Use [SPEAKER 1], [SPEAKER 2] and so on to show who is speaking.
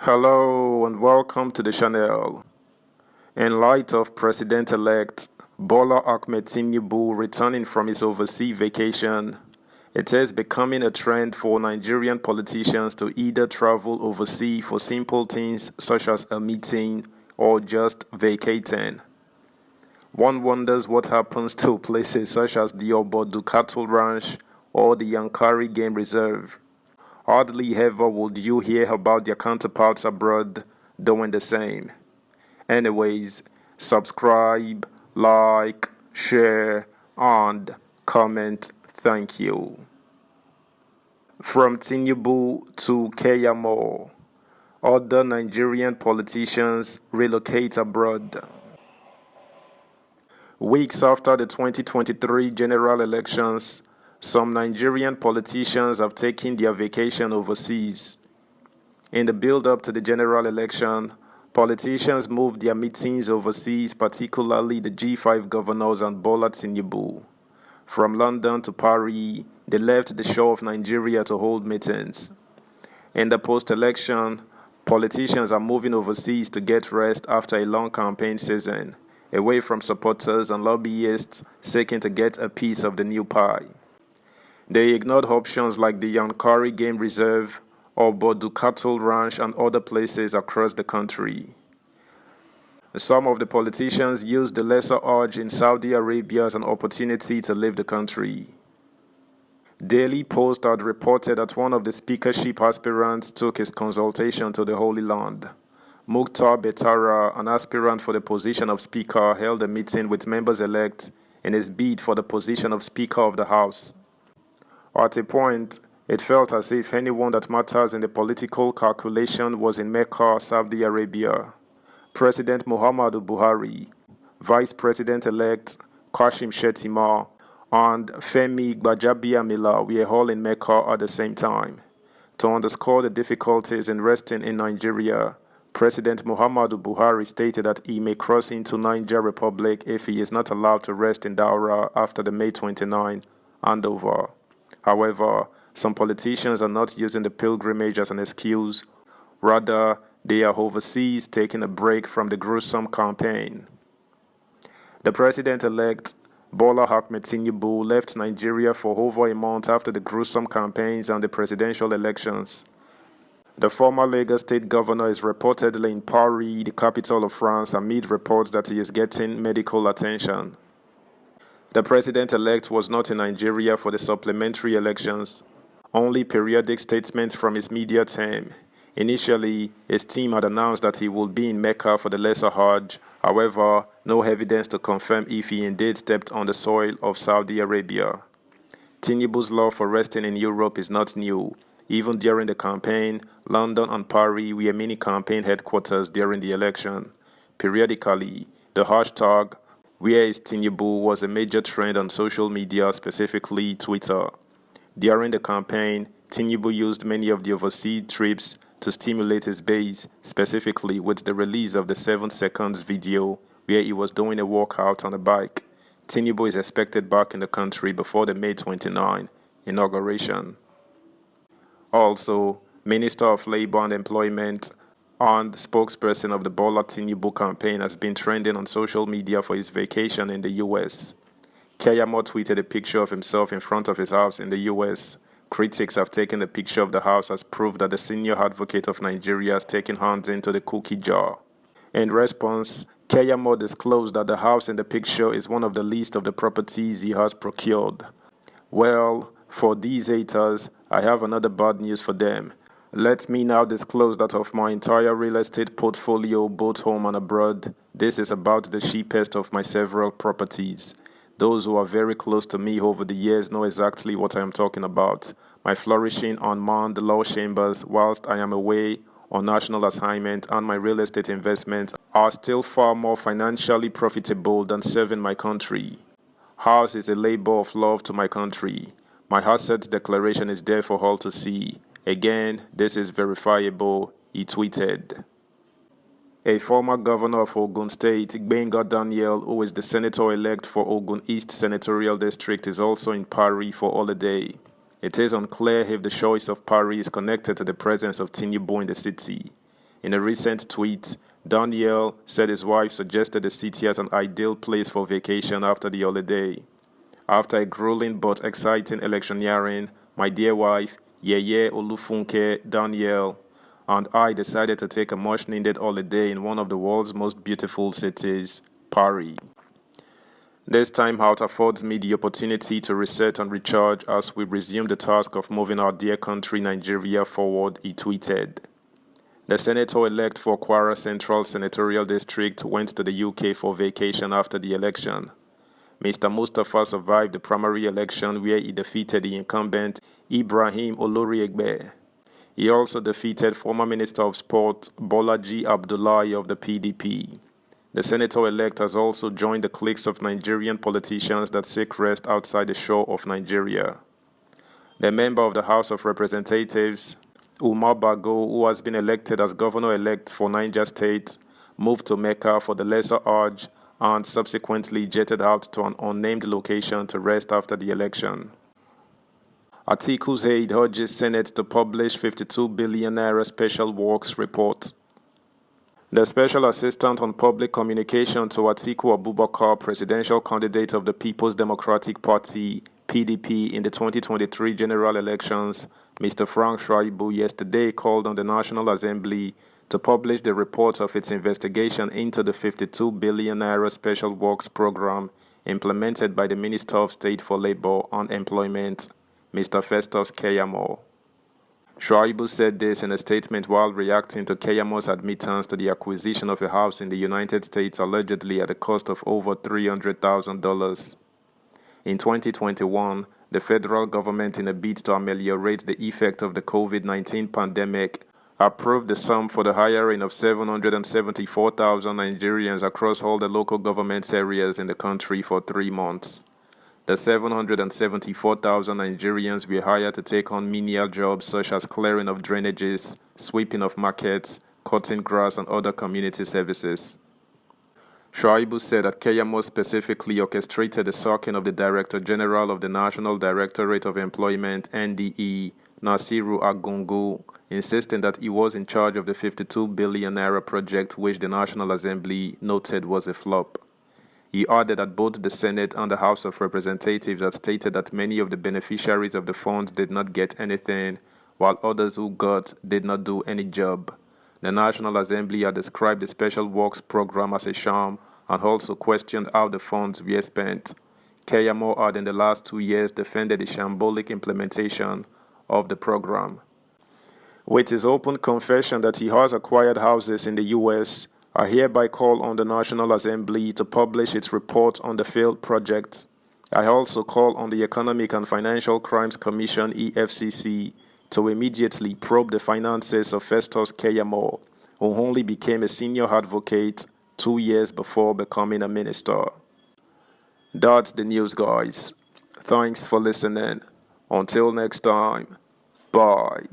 [SPEAKER 1] Hello and welcome to the channel. In light of President-elect Bola Ahmed Tinubu returning from his overseas vacation, it is becoming a trend for Nigerian politicians to either travel overseas for simple things such as a meeting or just vacating. One wonders what happens to places such as the Obodu Cattle Ranch or the Yankari Game Reserve. Hardly ever would you hear about their counterparts abroad doing the same. Anyways, subscribe, like, share, and comment. Thank you. From Tinubu to Keyamo, other Nigerian politicians relocate abroad. Weeks after the 2023 general elections, some Nigerian politicians have taken their vacation overseas. In the build-up to the general election, politicians moved their meetings overseas, particularly the G5 governors and Bola Tinubu. From London to Paris, they left the shore of Nigeria to hold meetings. In the post-election, politicians are moving overseas to get rest after a long campaign season, away from supporters and lobbyists seeking to get a piece of the new pie. They ignored options like the Yankari Game Reserve or Bodu Cattle Ranch and other places across the country. Some of the politicians used the lesser urge in Saudi Arabia as an opportunity to leave the country. Daily Post had reported that one of the speakership aspirants took his consultation to the Holy Land. Mukhtar Betara, an aspirant for the position of Speaker, held a meeting with members-elect in his bid for the position of Speaker of the House. At a point, it felt as if anyone that matters in the political calculation was in Mecca, Saudi Arabia. President Muhammadu Buhari, Vice President-elect Kashim Shettima, and Femi Gbajabiamila were all in Mecca at the same time. To underscore the difficulties in resting in Nigeria, President Muhammadu Buhari stated that he may cross into Niger Republic if he is not allowed to rest in Daura after the May 29 handover. However, some politicians are not using the pilgrimage as an excuse. Rather, they are overseas taking a break from the gruesome campaign. The president-elect, Bola Ahmed Tinubu, left Nigeria for over a month after the gruesome campaigns and the presidential elections. The former Lagos state governor is reportedly in Paris, the capital of France, amid reports that he is getting medical attention. The president-elect was not in Nigeria for the supplementary elections, only periodic statements from his media team. Initially, his team had announced that he would be in Mecca for the Lesser Hajj. However, no evidence to confirm if he indeed stepped on the soil of Saudi Arabia. Tinubu's love for resting in Europe is not new. Even during the campaign, London and Paris were mini campaign headquarters during the election. Periodically, the hashtag "Where is Tinubu" was a major trend on social media, specifically Twitter. During the campaign, Tinubu used many of the overseas trips to stimulate his base, specifically with the release of the 7 seconds video where he was doing a workout on a bike. Tinubu is expected back in the country before the May 29 inauguration. Also, Minister of Labor and Employment and spokesperson of the Bola Tinubu campaign has been trending on social media for his vacation in the U.S. Keyamo tweeted a picture of himself in front of his house in the U.S. Critics have taken the picture of the house as proof that the senior advocate of Nigeria has taken hands into the cookie jar. In response, Keyamo disclosed that the house in the picture is one of the list of the properties he has procured. Well, for these haters, I have another bad news for them. Let me now disclose that of my entire real estate portfolio, both home and abroad, this is about the cheapest of my several properties. Those who are very close to me over the years know exactly what I am talking about. My flourishing unmanned law chambers whilst I am away on national assignment and my real estate investments are still far more financially profitable than serving my country. House is a labor of love to my country. My assets declaration is there for all to see. Again, this is verifiable, he tweeted. A former governor of Ogun State, Gbenga Daniel, who is the senator-elect for Ogun East Senatorial District, is also in Paris for holiday. It is unclear if the choice of Paris is connected to the presence of Tinubu in the city. In a recent tweet, Daniel said his wife suggested the city as an ideal place for vacation after the holiday. After a grueling but exciting electioneering, my dear wife, Yeye Olufunke Daniel, and I decided to take a much-needed holiday in one of the world's most beautiful cities, Paris. This time out affords me the opportunity to reset and recharge as we resume the task of moving our dear country Nigeria forward, he tweeted. The senator-elect for Kwara Central Senatorial District went to the UK for vacation after the election. Mr. Mustafa survived the primary election where he defeated the incumbent Ibrahim Oloriegbe. He also defeated former Minister of Sport Bolaji Abdullahi of the PDP. The senator-elect has also joined the cliques of Nigerian politicians that seek rest outside the shore of Nigeria. The member of the House of Representatives, Umar Bago, who has been elected as governor-elect for Niger State, moved to Mecca for the Lesser Hajj and subsequently jetted out to an unnamed location to rest after the election. Atiku's aide urges Senate to publish 52 billion naira special works report. The Special Assistant on Public Communication to Atiku Abubakar, presidential candidate of the People's Democratic Party, PDP, in the 2023 general elections, Mr. Frank Shaibu, yesterday called on the National Assembly to publish the report of its investigation into the 52 billion naira special works program implemented by the Minister of State for Labor and Employment, Mr. Festus Keyamo. Shaibu said this in a statement while reacting to Keyamo's admittance to the acquisition of a house in the United States allegedly at a cost of over $300,000. In 2021, the federal government, in a bid to ameliorate the effect of the COVID-19 pandemic, approved the sum for the hiring of 774,000 Nigerians across all the local government areas in the country for 3 months. The 774,000 Nigerians were hired to take on menial jobs such as clearing of drainages, sweeping of markets, cutting grass, and other community services. Shaibu said that Keyamo specifically orchestrated the sacking of the Director General of the National Directorate of Employment, NDE, Nasiru Agungu, insisting that he was in charge of the 52 billion naira project which the National Assembly noted was a flop. He added that both the Senate and the House of Representatives had stated that many of the beneficiaries of the funds did not get anything, while others who got did not do any job. The National Assembly had described the Special Works Program as a sham and also questioned how the funds were spent. Keyamo had in the last 2 years defended the shambolic implementation of the program. With his open confession that he has acquired houses in the U.S., I hereby call on the National Assembly to publish its report on the failed projects. I also call on the Economic and Financial Crimes Commission, EFCC, to immediately probe the finances of Festus Keyamo, who only became a senior advocate 2 years before becoming a minister. That's the news, guys. Thanks for listening. Until next time, bye.